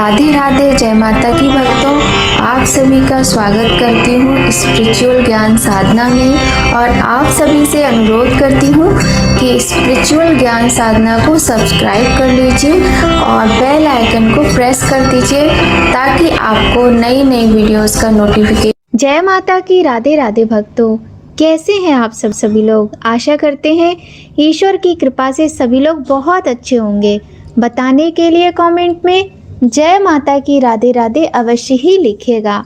राधे राधे, जय माता की भक्तों। आप सभी का स्वागत करती हूँ स्पिरिचुअल ज्ञान साधना में और आप सभी से अनुरोध करती हूँ कि स्पिरिचुअल ज्ञान साधना को सब्सक्राइब कर लीजिए और बेल आइकन को प्रेस कर दीजिए ताकि आपको नई नई वीडियोस का नोटिफिकेशन। जय माता की राधे राधे भक्तों, कैसे हैं आप सभी लोग। आशा करते हैं ईश्वर की कृपा से सभी लोग बहुत अच्छे होंगे। बताने के लिए कमेंट में जय माता की राधे राधे अवश्य ही लिखिएगा।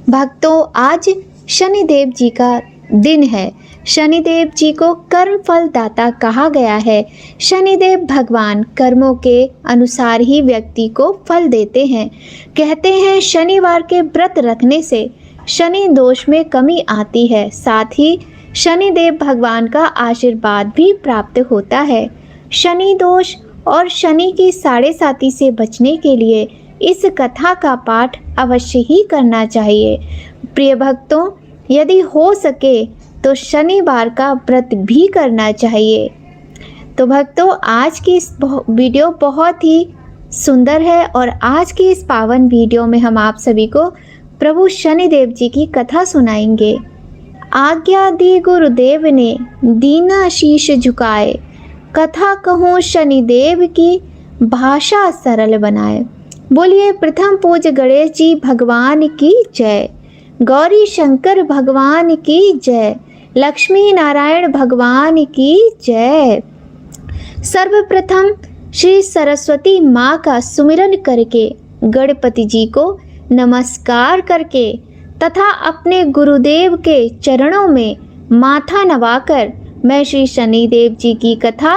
भक्तों, आज शनिदेव जी का दिन है। शनिदेव जी को कर्म फल दाता कहा गया है। शनिदेव भगवान कर्मों के अनुसार ही व्यक्ति को फल देते हैं। कहते हैं शनिवार के व्रत रखने से शनि दोष में कमी आती है, साथ ही शनिदेव भगवान का आशीर्वाद भी प्राप्त होता है। शनि दोष और शनि की साढ़े साती से बचने के लिए इस कथा का पाठ अवश्य ही करना चाहिए। प्रिय भक्तों, यदि हो सके तो शनिवार का व्रत भी करना चाहिए। तो भक्तों, आज की इस वीडियो बहुत ही सुंदर है और आज की इस पावन वीडियो में हम आप सभी को प्रभु शनिदेव जी की कथा सुनाएंगे। आज्ञा दी गुरुदेव ने, दीना शीश झुकाए, कथा कहूँ शनिदेव की, भाषा सरल बनाए। बोलिए प्रथम पूज्य गणेश जी भगवान की जय, गौरी शंकर भगवान की जय, लक्ष्मी नारायण भगवान की जय। सर्वप्रथम श्री सरस्वती माँ का सुमिरन करके, गणपति जी को नमस्कार करके तथा अपने गुरुदेव के चरणों में माथा नवाकर मैं श्री शनिदेव जी की कथा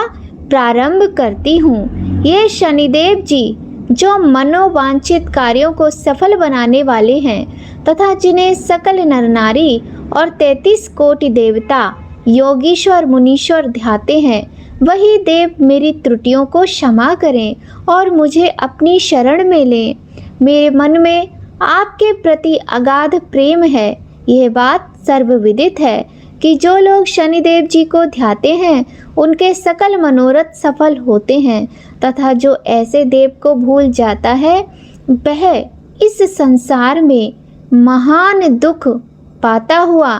प्रारंभ करती हूँ। ये शनिदेव जी जो मनोवांछित कार्यों को सफल बनाने वाले हैं तथा जिन्हें सकल नर नारी और 33 कोटि देवता योगीश्वर मुनीश्वर ध्याते हैं, वही देव मेरी त्रुटियों को क्षमा करें और मुझे अपनी शरण में लें। मेरे मन में आपके प्रति अगाध प्रेम है। यह बात सर्वविदित है कि जो लोग शनिदेव जी को ध्याते हैं उनके सकल मनोरथ सफल होते हैं तथा जो ऐसे देव को भूल जाता है वह इस संसार में महान दुख पाता हुआ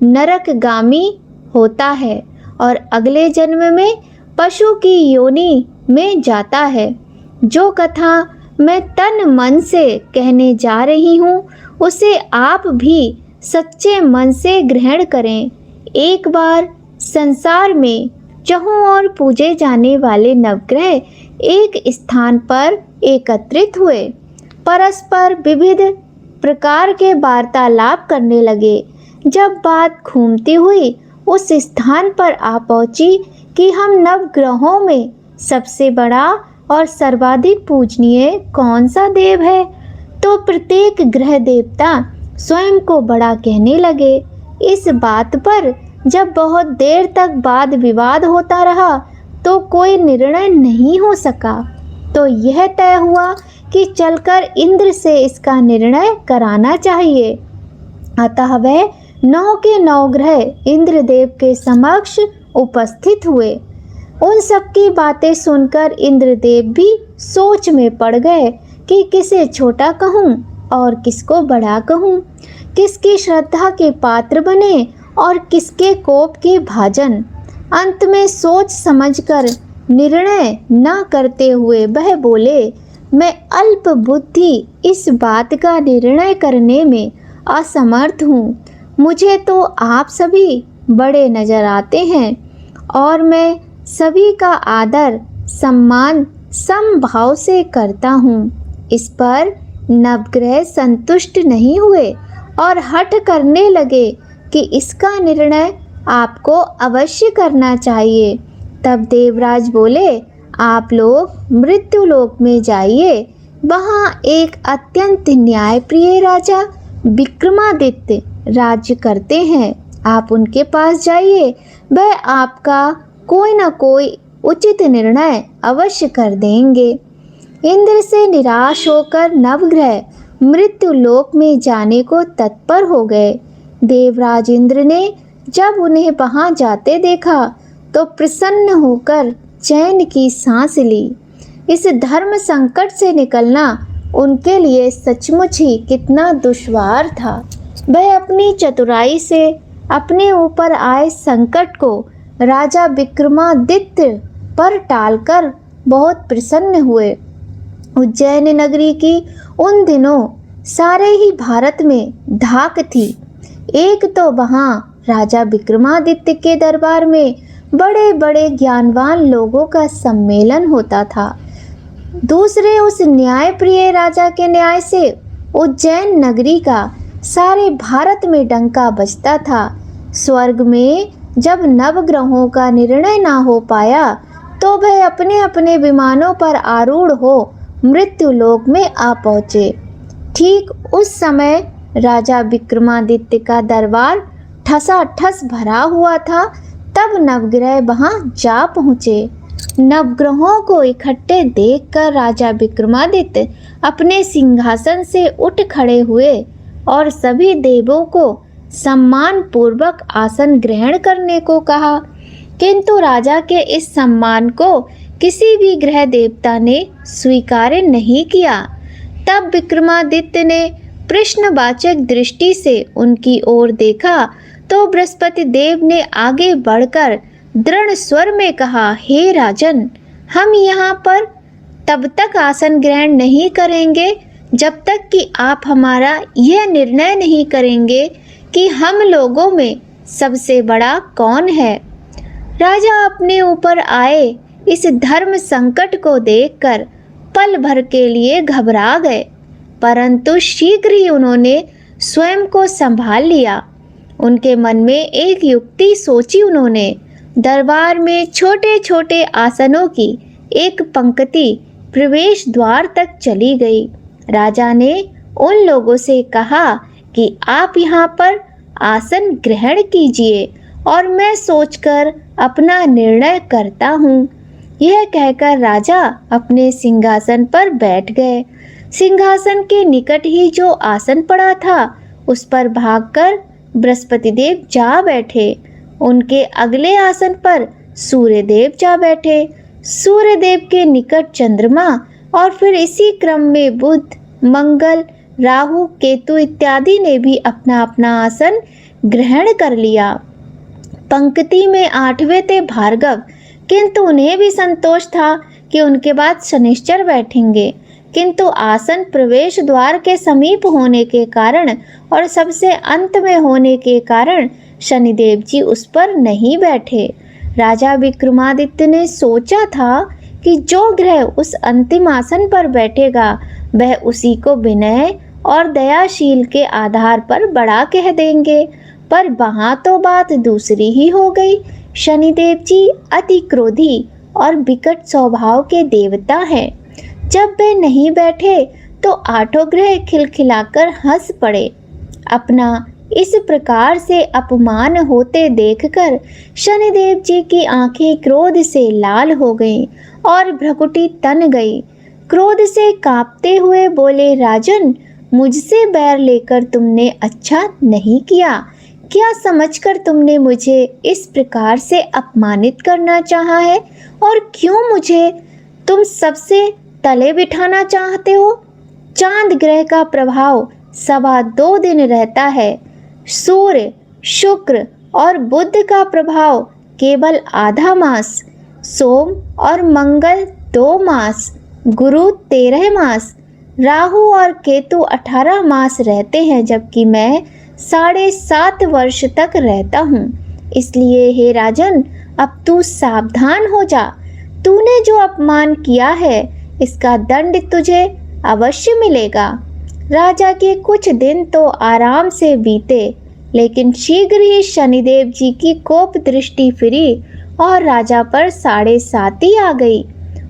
नरकगामी होता है और अगले जन्म में पशु की योनि में जाता है। जो कथा मैं तन मन से कहने जा रही हूँ उसे आप भी सच्चे मन से ग्रहण करें। एक बार संसार में चहुं ओर पूजे जाने वाले नवग्रह एक स्थान पर एकत्रित हुए, परस्पर विविध प्रकार के वार्तालाप करने लगे। जब बात घूमती हुई उस स्थान पर आ पहुंची कि हम नवग्रहों में सबसे बड़ा और सर्वाधिक पूजनीय कौन सा देव है, तो प्रत्येक ग्रह देवता स्वयं को बड़ा कहने लगे। इस बात पर जब बहुत देर तक वाद विवाद होता रहा तो कोई निर्णय नहीं हो सका, तो यह तय हुआ कि चलकर इंद्र से इसका निर्णय कराना चाहिए। अतः वह 9 के 9 ग्रह इंद्रदेव के समक्ष उपस्थित हुए। उन सब की बातें सुनकर इंद्रदेव भी सोच में पड़ गए कि किसे छोटा कहूँ और किसको बड़ा कहूँ, किसकी श्रद्धा के पात्र बने और किसके कोप के भाजन। अंत में सोच समझकर निर्णय न करते हुए वह बोले, मैं अल्प बुद्धि इस बात का निर्णय करने में असमर्थ हूँ। मुझे तो आप सभी बड़े नजर आते हैं और मैं सभी का आदर सम्मान समभाव से करता हूँ। इस पर नवग्रह संतुष्ट नहीं हुए और हठ करने लगे कि इसका निर्णय आपको अवश्य करना चाहिए। तब देवराज बोले, आप लोग मृत्युलोक में जाइए, वहाँ एक अत्यंत न्यायप्रिय राजा विक्रमादित्य राज्य करते हैं। आप उनके पास जाइए, वह आपका कोई न कोई उचित निर्णय अवश्य कर देंगे। इंद्र से निराश होकर नवग्रह मृत्युलोक में जाने को तत्पर हो गए। देवराज इंद्र ने जब उन्हें वहां जाते देखा तो प्रसन्न होकर चैन की सांस ली। इस धर्म संकट से निकलना उनके लिए सचमुच ही कितना दुश्वार था। वह अपनी चतुराई से अपने ऊपर आए संकट को राजा विक्रमादित्य पर टालकर बहुत प्रसन्न हुए। उज्जैन नगरी की उन दिनों सारे ही भारत में धाक थी। एक तो वहाँ राजा विक्रमादित्य के दरबार में बड़े बड़े ज्ञानवान लोगों का सम्मेलन होता था, दूसरे उस न्यायप्रिय राजा के न्याय से उज्जैन नगरी का सारे भारत में डंका बजता था। स्वर्ग में जब नवग्रहों का निर्णय ना हो पाया तो वह अपने अपने विमानों पर आरूढ़ हो मृत्यु लोक में आ पहुँचे। ठीक उस समय राजा विक्रमादित्य का दरबार ठसाठस भरा हुआ था। तब नवग्रह वहां जा पहुँचे। नवग्रहों को इकट्ठे देखकर राजा विक्रमादित्य अपने सिंहासन से उठ खड़े हुए और सभी देवों को सम्मान पूर्वक आसन ग्रहण करने को कहा, किंतु राजा के इस सम्मान को किसी भी ग्रह देवता ने स्वीकार नहीं किया। तब विक्रमादित्य ने प्रश्नवाचक दृष्टि से उनकी ओर देखा तो बृहस्पति देव ने आगे बढ़कर दृढ़ स्वर में कहा, हे राजन, हम यहाँ पर तब तक आसन ग्रहण नहीं करेंगे जब तक कि आप हमारा यह निर्णय नहीं करेंगे कि हम लोगों में सबसे बड़ा कौन है। राजा अपने ऊपर आए इस धर्म संकट को देखकर पल भर के लिए घबरा गए, परंतु शीघ्र ही उन्होंने स्वयं को संभाल लिया। उनके मन में एक युक्ति सोची। उन्होंने दरबार में छोटे छोटे आसनों की एक पंक्ति प्रवेश द्वार तक चली गई। राजा ने उन लोगों से कहा कि आप यहाँ पर आसन ग्रहण कीजिए और मैं सोचकर अपना निर्णय करता हूँ। यह कहकर राजा अपने सिंहासन पर बैठ गए। सिंहासन के निकट ही जो आसन पड़ा था उस पर भागकर बृहस्पति देव जा बैठे। उनके अगले आसन पर सूर्य देव जा बैठे। सूर्य देव के निकट चंद्रमा और फिर इसी क्रम में बुध, मंगल, राहु, केतु इत्यादि ने भी अपना अपना आसन ग्रहण कर लिया। पंक्ति में 8वें थे भार्गव, किंतु उन्हें भी संतोष था कि उनके बाद शनिश्चर बैठेंगे, किंतु आसन प्रवेश द्वार के समीप होने के कारण और सबसे अंत में होने के कारण शनिदेव जी उस पर नहीं बैठे। राजा विक्रमादित्य ने सोचा था कि जो ग्रह उस अंतिम आसन पर बैठेगा वह उसी को विनय और दयाशील के आधार पर बड़ा कह देंगे, पर वहाँ तो बात दूसरी ही हो गई। शनिदेव जी अति क्रोधी और विकट स्वभाव के देवता हैं। जब वे नहीं बैठे तो 8 ग्रह खिलखिलाकर हंस पड़े। अपना इस प्रकार से अपमान होते देखकर शनिदेव जी की आंखें क्रोध से लाल हो गईं और भ्रकुटी तन गई। क्रोध से कांपते हुए बोले, राजन, मुझसे बैर लेकर तुमने अच्छा नहीं किया। क्या समझकर तुमने मुझे इस प्रकार से अपमानित करना चाहा है और क्यों मुझे तुम सबसे तले बिठाना चाहते हो? चांद ग्रह का प्रभाव 2.25 दिन रहता है। सूर्य, शुक्र और बुध का प्रभाव केवल आधा मास, सोम और मंगल 2 मास, गुरु 13 मास, राहु और केतु 18 मास रहते हैं, जबकि मैं 7.5 वर्ष तक रहता हूँ। इसलिए हे राजन, अब तू सावधान हो जा। तूने जो अपमान किया है इसका दंड तुझे अवश्य मिलेगा। राजा के कुछ दिन तो आराम से बीते, लेकिन शीघ्र ही शनिदेव जी की कोप दृष्टि फिरी और राजा पर 7.5 आ गई।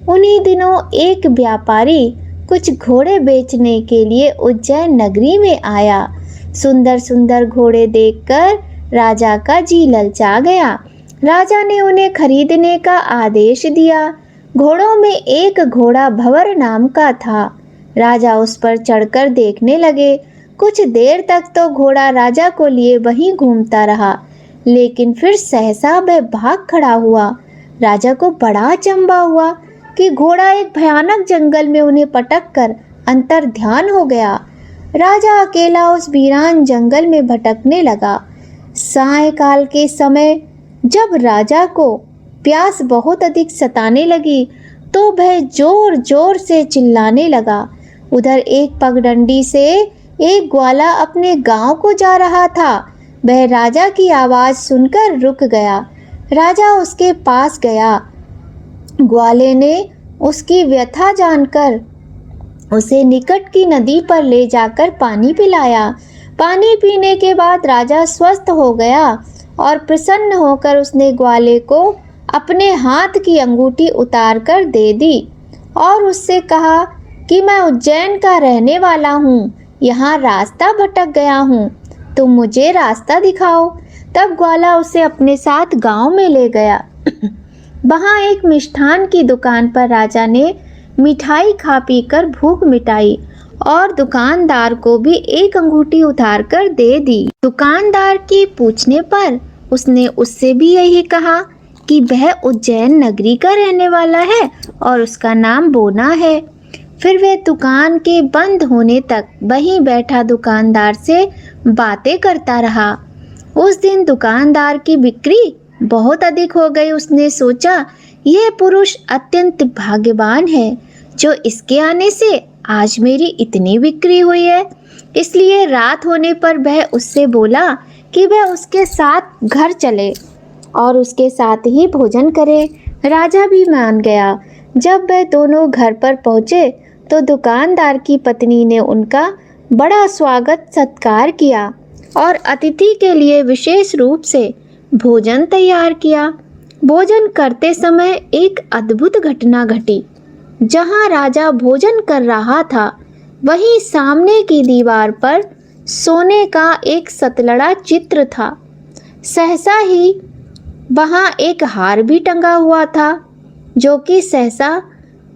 उन्हीं दिनों एक व्यापारी कुछ घोड़े बेचने के लिए उज्जैन नगरी में आया। सुंदर सुंदर घोड़े देखकर राजा का जी ललचा गया। राजा ने उन्हें खरीदने का आदेश दिया। घोड़ों में एक घोड़ा भंवर नाम का था। राजा उस पर चढ़कर देखने लगे। कुछ देर तक तो घोड़ा राजा को लिए वहीं घूमता रहा, लेकिन फिर सहसा वह भाग खड़ा हुआ। राजा को बड़ा अचंभा हुआ कि घोड़ा एक भयानक जंगल में उन्हें पटक कर अंतर ध्यान हो गया। राजा अकेला उस वीरान जंगल में भटकने लगा। सायंकाल के समय जब राजा को प्यास बहुत अधिक सताने लगी तो वह जोर जोर से चिल्लाने लगा। उधर एक पगडंडी से एक ग्वाला अपने गांव को जा रहा था। वह राजा की आवाज़ सुनकर रुक गया। राजा उसके पास गया। ग्वाले ने उसकी व्यथा जानकर उसे निकट की नदी पर ले जाकर पानी पिलाया। पानी पीने के बाद राजा स्वस्थ हो गया और प्रसन्न होकर उसने ग्वाले को अपने हाथ की अंगूठी उतार कर दे दी और उससे कहा कि मैं उज्जैन का रहने वाला हूँ, यहाँ रास्ता भटक गया हूँ, तुम मुझे रास्ता दिखाओ। तब ग्वाला उसे अपने साथ गांव में ले गया। वहाँ एक मिष्ठान की दुकान पर राजा ने मिठाई खा पी कर भूख मिटाई और दुकानदार को भी एक अंगूठी उतार कर दे दी। दुकानदार के पूछने पर उसने उससे भी यही कहा कि वह उज्जैन नगरी का रहने वाला है और उसका नाम बोना है। फिर वह दुकान के बंद होने तक वहीं बैठा दुकानदार से बातें करता रहा। उस दिन दुकानदार की बिक्री बहुत अधिक हो गई। उसने सोचा, यह पुरुष अत्यंत भाग्यवान है जो इसके आने से आज मेरी इतनी बिक्री हुई है। इसलिए रात होने पर वह उससे बोला कि वह उसके साथ घर चले और उसके साथ ही भोजन करे। राजा भी मान गया। जब वह दोनों घर पर पहुँचे तो दुकानदार की पत्नी ने उनका बड़ा स्वागत सत्कार किया और अतिथि के लिए विशेष रूप से भोजन तैयार किया। भोजन करते समय एक अद्भुत घटना घटी। जहां राजा भोजन कर रहा था वहीं सामने की दीवार पर सोने का एक सतलड़ा चित्र था। सहसा ही वहां एक हार भी टंगा हुआ था, जो कि सहसा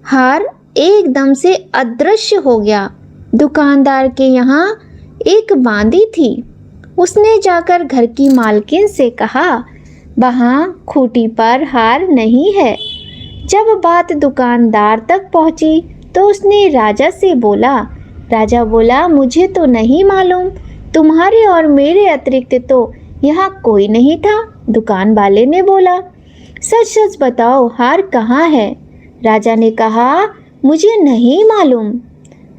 हार एकदम से अदृश्य हो गया। दुकानदार के यहाँ एक बांदी थी। उसने जाकर घर की मालकिन से कहा, वहाँ खूंटी पर हार नहीं है। जब बात दुकानदार तक पहुँची तो उसने राजा से बोला। राजा बोला, मुझे तो नहीं मालूम, तुम्हारे और मेरे अतिरिक्त तो यहाँ कोई नहीं था। दुकान वाले ने बोला, सच सच बताओ, हार कहाँ है? राजा ने कहा, मुझे नहीं मालूम।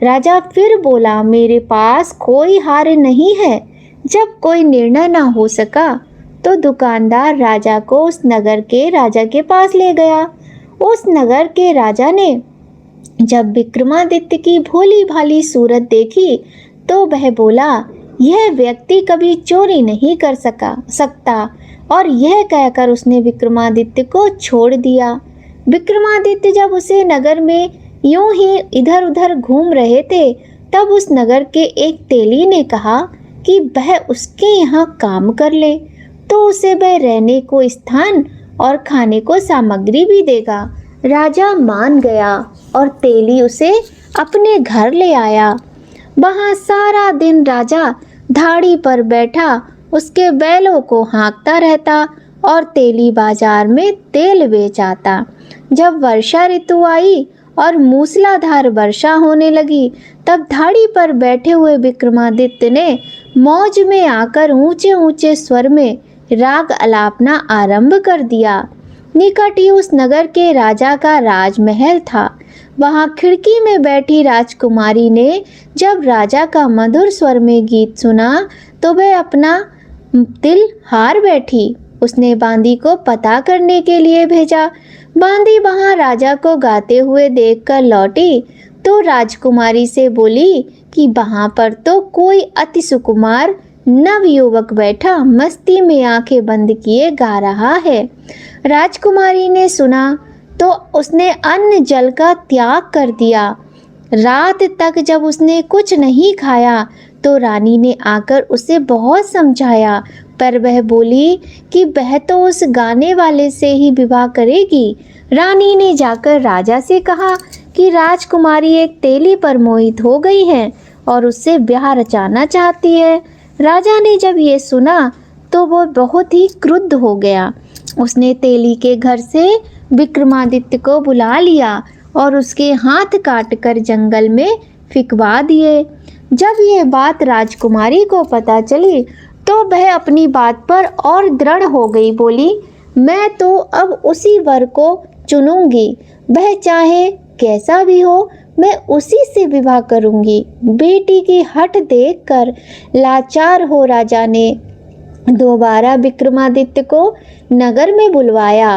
राजा फिर बोला, मेरे पास कोई हार नहीं है। जब कोई निर्णय ना हो सका तो दुकानदार राजा को उस नगर के राजा के पास ले गया। उस नगर के राजा ने जब विक्रमादित्य की भोली भाली सूरत देखी तो वह बोला, यह व्यक्ति कभी चोरी नहीं कर सकता और यह कहकर उसने विक्रमादित्य को छोड़ दिया। विक्रमादित्य जब उसे नगर में यूं ही इधर उधर घूम रहे थे तब उस नगर के एक तेली ने कहा कि वह उसके यहाँ काम कर ले तो उसे वह रहने को स्थान और खाने को सामग्री भी देगा। राजा मान गया और तेली उसे अपने घर ले आया। वहाँ सारा दिन राजा धाड़ी पर बैठा उसके बैलों को हाँकता रहता और तेली बाजार में तेल बेच आता। जब वर्षा ऋतु आई और मूसलाधार वर्षा होने लगी तब धाड़ी पर बैठे हुए विक्रमादित्य ने मौज में आकर ऊंचे ऊंचे स्वर में राग अलापना आरंभ कर दिया। निकट ही उस नगर के राजा का राजमहल था। वहां खिड़की में बैठी राजकुमारी ने जब राजा का मधुर स्वर में गीत सुना तो वह अपना दिल हार बैठी। उसने बांदी को पता करने के लिए भेजा। बांदी वहां राजा को गाते हुए देखकर लौटी तो राजकुमारी से बोली कि वहां पर तो कोई अति सुकुमार नवयुवक बैठा मस्ती में आंखें बंद किए गा रहा है। राजकुमारी ने सुना तो उसने अन्न जल का त्याग कर दिया। रात तक जब उसने कुछ नहीं खाया तो रानी ने आकर उसे बहुत समझाया, पर वह बोली कि वह तो उस गाने वाले से ही विवाह करेगी। रानी ने जाकर राजा से कहा कि राजकुमारी एक तेली पर मोहित हो गई है और उससे ब्याह रचाना चाहती है। राजा ने जब ये सुना तो वो बहुत ही क्रुद्ध हो गया। उसने तेली के घर से विक्रमादित्य को बुला लिया और उसके हाथ काटकर जंगल में फिकवा दिए। जब ये बात राजकुमारी को पता चली तो वह अपनी बात पर और दृढ़ हो गई। बोली, मैं तो अब उसी वर को चुनूंगी, वह चाहे कैसा भी हो, मैं उसी से विवाह करूंगी। बेटी की हठ देखकर लाचार हो राजा ने दोबारा विक्रमादित्य को नगर में बुलवाया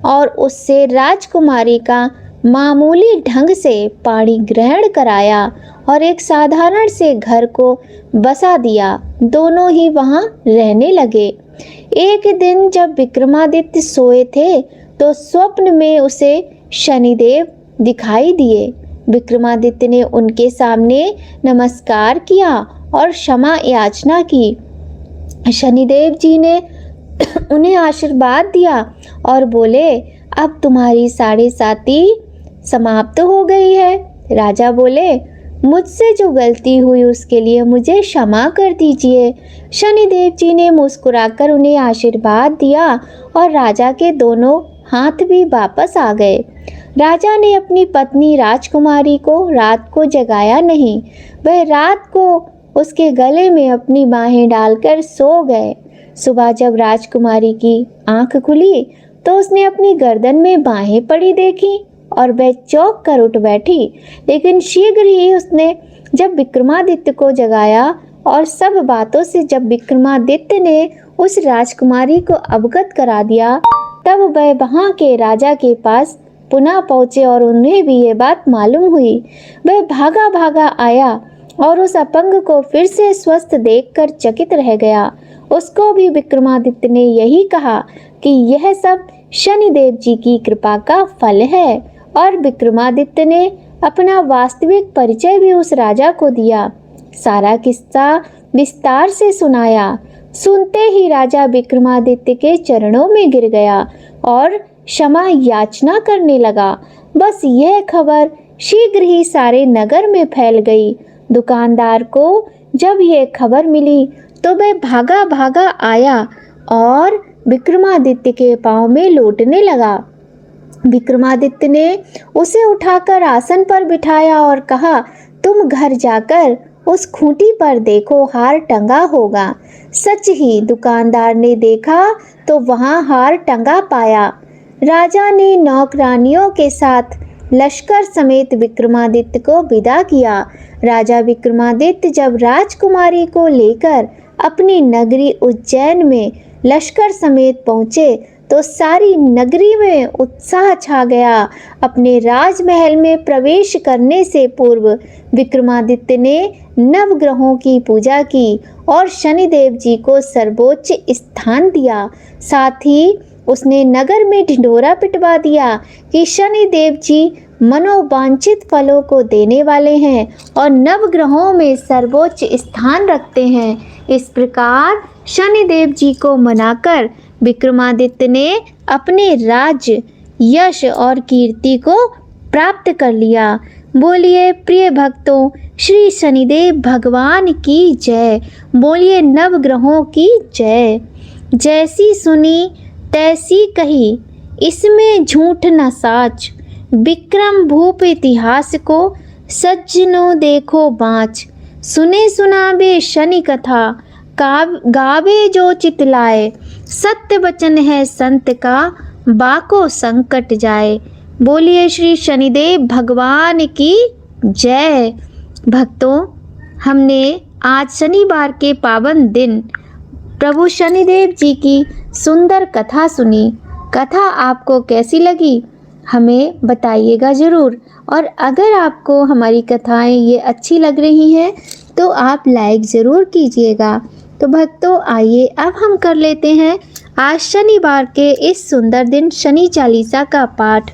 और उससे राजकुमारी का मामूली ढंग से पाणी ग्रहण कराया और एक साधारण से घर को बसा दिया। दोनों ही वहां रहने लगे। एक दिन जब विक्रमादित्य सोए थे तो स्वप्न में उसे शनिदेव दिखाई दिए। विक्रमादित्य ने उनके सामने नमस्कार किया और क्षमा याचना की। शनिदेव जी ने उन्हें आशीर्वाद दिया और बोले, अब तुम्हारी साढ़े साती समाप्त हो गई है। राजा बोले, मुझसे जो गलती हुई उसके लिए मुझे क्षमा कर दीजिए। शनिदेव जी ने मुस्कुराकर उन्हें आशीर्वाद दिया और राजा के दोनों हाथ भी वापस आ गए। राजा ने अपनी पत्नी राजकुमारी को रात को जगाया नहीं। वह रात को उसके गले में अपनी बाहें डालकर सो गए। सुबह जब राजकुमारी की आंख खुली तो उसने अपनी गर्दन में बाहें पड़ी देखी और वह चौंक कर उठ बैठी। लेकिन शीघ्र ही उसने जब विक्रमादित्य को जगाया और सब बातों से जब विक्रमादित्य ने उस राजकुमारी को अवगत करा दिया, तब वह वहां के राजा के पास पुनः पहुंचे और उन्हें भी ये बात मालूम हुई। वह भागा भागा आया और उस अपंग को फिर से स्वस्थ देखकर चकित रह गया। उसको भी विक्रमादित्य ने यही कहा कि यह सब शनिदेव जी की कृपा का फल है और विक्रमादित्य ने अपना वास्तविक परिचय भी उस राजा को दिया। सारा किस्सा विस्तार से सुनाया। सुनते ही राजा विक्रमादित्य के चरणों में गिर गया और क्षमा याचना करने लगा। बस यह खबर शीघ्र ही सारे नगर में फैल गई। दुकानदार को जब यह खबर मिली तो वह भागा भागा आया और विक्रमादित्य के पांव में लौटने लगा। विक्रमादित्य ने उसे उठाकर आसन पर बिठाया और कहा, तुम घर जाकर उस खूंटी पर देखो, हार टंगा होगा। सच ही दुकानदार ने देखा तो वहां हार टंगा पाया। राजा ने नौकरानियों के साथ लश्कर समेत विक्रमादित्य को विदा किया। राजा विक्रमादित्य जब राजकुमारी को लेकर अपनी नगरी उज्जैन में लश्कर समेत पहुँचे तो सारी नगरी में उत्साह छा गया। अपने राजमहल में प्रवेश करने से पूर्व विक्रमादित्य ने नवग्रहों की पूजा की और शनिदेव जी को सर्वोच्च स्थान दिया। साथ ही उसने नगर में ढिंढोरा पिटवा दिया कि शनिदेव जी मनोवांछित फलों को देने वाले हैं और नवग्रहों में सर्वोच्च स्थान रखते हैं। इस प्रकार शनिदेव जी को मनाकर विक्रमादित्य ने अपने राज्य, यश और कीर्ति को प्राप्त कर लिया। बोलिए प्रिय भक्तों, श्री शनिदेव भगवान की जय। बोलिए नवग्रहों की जय। जैसी सुनी तैसी कही, इसमें झूठ न साच। विक्रम भूप इतिहास को सज्जनों देखो बाँच। सुने सुनावे शनि कथा, गावे जो चितलाए। सत्य वचन है संत का, बाको संकट जाए। बोलिए श्री शनिदेव भगवान की जय। भक्तों, हमने आज शनिवार के पावन दिन प्रभु शनिदेव जी की सुंदर कथा सुनी। कथा आपको कैसी लगी हमें बताइएगा ज़रूर। और अगर आपको हमारी कथाएं ये अच्छी लग रही हैं तो आप लाइक ज़रूर कीजिएगा। तो भक्तों, आइए अब हम कर लेते हैं आज शनिवार के इस सुंदर दिन शनि चालीसा का पाठ।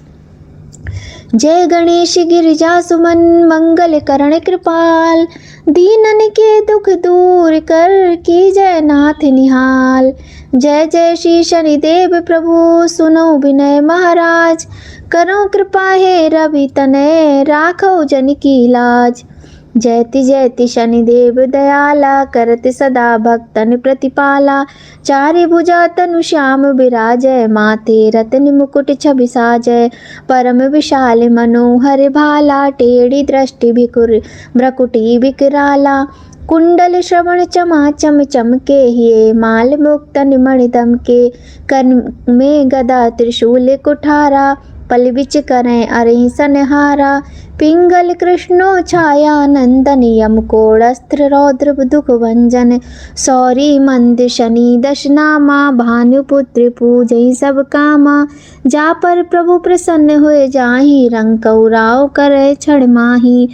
जय गणेश गिरिजा सुमन, मंगल करण कृपाल। दीनन के दुख दूर कर, की जय नाथ निहाल। जय जय श्री शनिदेव प्रभु, सुनो विनय महाराज। करो कृपा हे रवि तनय, राखो जन की लाज। जयति जयति शनिदेव दयाला, करत सदा भक्तन प्रतिपाला। चारि भुजा तनु श्याम विराजय, माथे रत्न मुकुट छवि साजय। परम विशाल मनोहर भाला, टेढ़ी दृष्टि भिकुर भ्रकुटी विकराला। कुंडल श्रवण चमाचम चमके, हिये माल मुक्तन मणि दमके। कर में गदा त्रिशूल कुठारा, पल बिच करें अरि सनहारा। पिंगल कृष्णो छाया नंदन, यम कोड़स्त्र रौद्र दुख भंजन। सौरी मंद शनि दश नामा, भानुपुत्र पूजई सब कामा। जा पर प्रभु प्रसन्न हुए जाहि, रंग कौराव करे छड़ माही।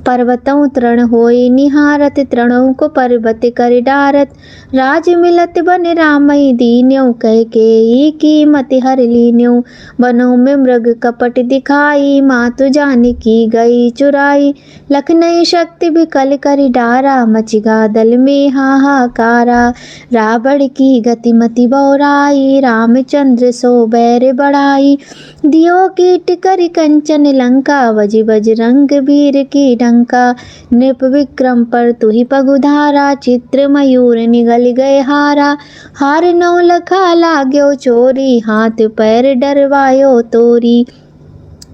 पर्वतों तृण होई निहारत, तृणों को पर्वत कर डारत। राज मिलत बन रामई दीन्यों, कह के कीमत हर लीन्यों। वनों में मृग कपट दिखाई, मातु जानकी गई चुराई। लखनई शक्ति विकल कर डारा, मचिगा दल में हाहाकारा। रावण की गतिमति बौराई, रामचंद्र सो बैर बढ़ाई। दियो कीट कर कंचन लंका, बज बजरंग वीर की डंका। नृप विक्रम पर तुहि पगुधारा, चित्र मयूर निगल गए हारा। हार नौ लखा लाग्यो चोरी, हाथ पैर डरवायो तोरी।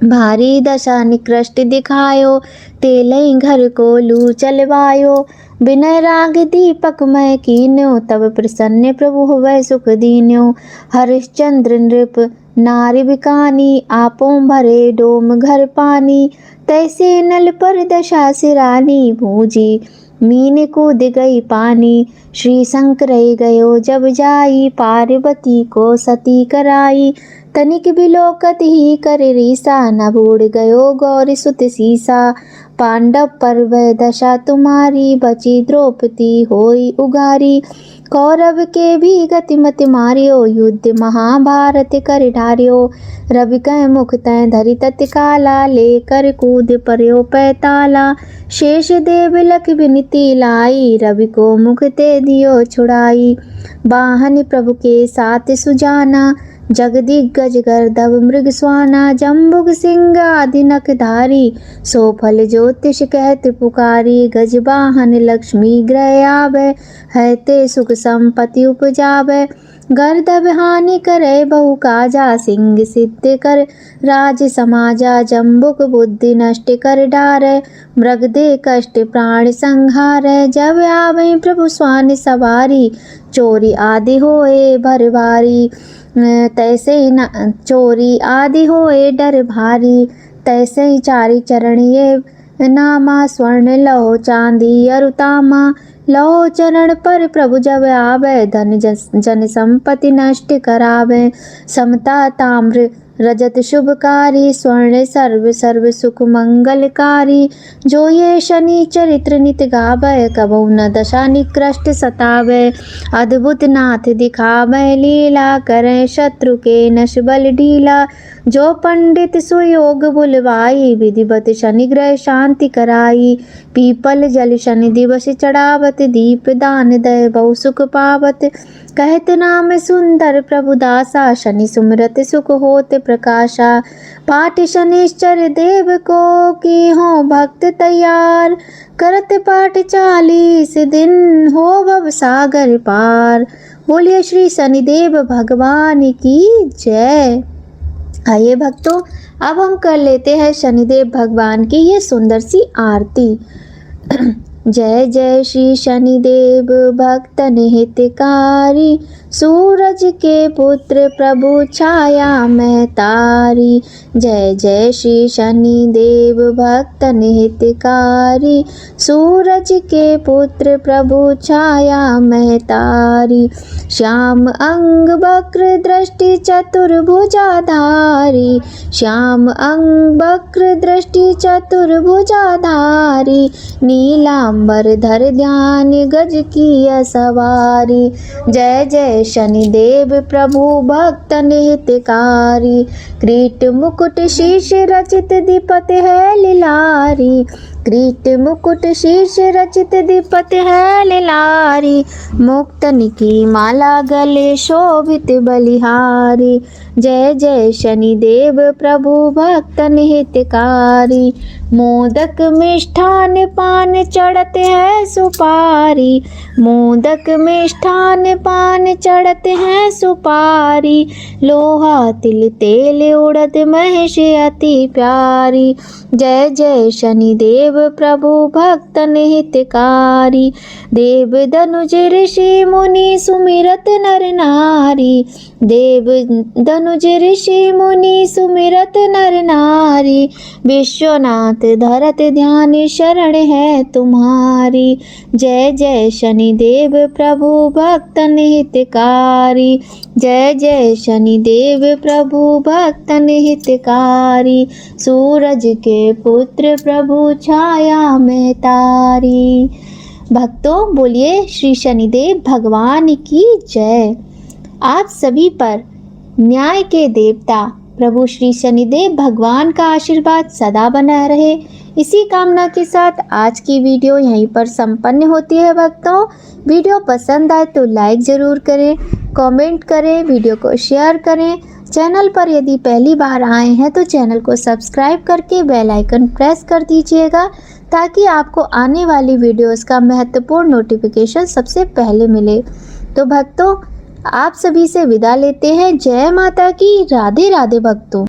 भारी दशा निकृष्ट दिखायो, तेलई घर को लू चलवायो। विनय राग दीपक मय कीन्यो, तब प्रसन्न प्रभु हुए सुख दीन्यो। हरिश्चंद्र नृप नारी बिकानी, आपों भरे डोम घर पानी। तैसे नल पर दशा सिरानी, भूजी मीन कूद गई पानी। श्री शंकर गयो जब जाई, पार्वती को सती कराई। तनिक बिलोकत ही कर रीसा, न बूढ़ गयो गौरी सुत सीसा। पांडव पर वह दशा तुम्हारी, बची द्रौपदी होई उगारी। कौरव के भी गतिमति मारियो, युद्ध महाभारत कर ढारियो। रवि कह मुख तय धरि तत्काला, लेकर कूद पर्यो पैताला। शेष देव लख विनती लाई, रवि को मुख ते दियो छुड़ाई। वाहन प्रभु के साथ सुजाना, जगदिग्गज गर्दभ मृग स्वाना। जम्बुग सिंह आदि नखधारी, सो फल ज्योतिष कहत पुकारी। गजवाहन लक्ष्मी ग्रह आवे, है ते सुख संपत्ति उपजावे। गर्दभ हानि करे बहु काजा, सिंह सिद्ध कर राज समाजा। जम्बुक बुद्धि नष्ट कर डारे, मृग दे कष्ट प्राण संहारे। जब आवे प्रभु स्वान सवारी, चोरी आदि होए भर भारी। तैसे न चोरी आदि होए डर भारी। तैसे ही चारि चरण ये नामा, स्वर्ण लहो चांदी अरुतामा। लहो चरण पर प्रभु जब आवे, धन जन संपत्ति नष्ट करावे। समता ताम्र रजत शुभकारी, स्वर्ण सर्व सर्व सुख मंगलकारी। जो ये शनि चरित्र नित गावे, कबहु न दशा निकृष्ट सतावे। अद्भुत नाथ दिखावे लीला, करें शत्रु के नश बल ढीला। जो पंडित सुयोग बुलवाई, विधिवत शनि ग्रह शांति कराई। पीपल जल शनि दिवस चढ़ावत, दीप दान दय बहु सुख पावत। कहत नाम सुंदर प्रभु दासा, शनि सुमरत सुख होत प्रकाशा। पाठ शनिश्चर देव को की हो भक्त तैयार, करत पाठ 40 दिन हो भव सागर पार। बोलिए श्री शनिदेव भगवान की जय। आइए भक्तों, अब हम कर लेते हैं शनिदेव भगवान की ये सुंदर सी आरती। जय जय श्री शनिदेव भक्तन हितकारी, सूरज के पुत्र प्रभु छाया में तारी। जय जय श्री शनिदेव भक्तन हितकारी, सूरज के पुत्र प्रभु छाया में तारी। श्याम अंग वक्र दृष्टि चतुर्भुजाधारी, श्याम अंग वक्र दृष्टि चतुर्भुजाधारी। नीलांबर धर ध्यान गज की सवारी। जय जय शनिदेव प्रभु भक्तन हितकारी, किरीट मुकुट शीश रचित दीपत है लिलारी। किरीट मुकुट शीश रचित दीपत है लिलारी। मुक्तन की माला गले शोभित बलिहारी। जय जय शनिदेव प्रभु भक्तन हितकारी, मोदक मिष्ठान पान चढ़ते हैं सुपारी, मोदक मिष्ठान पान चढ़ते हैं सुपारी, लोहा तिल तेल उड़द महेश अति प्यारी, जय जय शनिदेव प्रभु भक्तन हितकारी, देव धनुज ऋषि मुनि सुमिरत नर नारी, देव धनुज ऋषि मुनि सुमिरत नर नारी, विश्वनाथ धरत ध्यान शरण है तुम्हारी, जय जय शनिदेव प्रभु भक्तन हितकारी, जय जय शनिदेव प्रभु भक्तन हितकारी, सूरज के पुत्र प्रभु छाया में तारी। भक्तों बोलिए श्री शनिदेव भगवान की जय। आप सभी पर न्याय के देवता प्रभु श्री शनिदेव भगवान का आशीर्वाद सदा बना रहे, इसी कामना के साथ आज की वीडियो यहीं पर संपन्न होती है। भक्तों वीडियो पसंद आए तो लाइक ज़रूर करें, कमेंट करें, वीडियो को शेयर करें। चैनल पर यदि पहली बार आए हैं तो चैनल को सब्सक्राइब करके बेल आइकन प्रेस कर दीजिएगा, ताकि आपको आने वाली वीडियोस का महत्वपूर्ण नोटिफिकेशन सबसे पहले मिले। तो भक्तों आप सभी से विदा लेते हैं। जय माता की। राधे राधे भक्तों।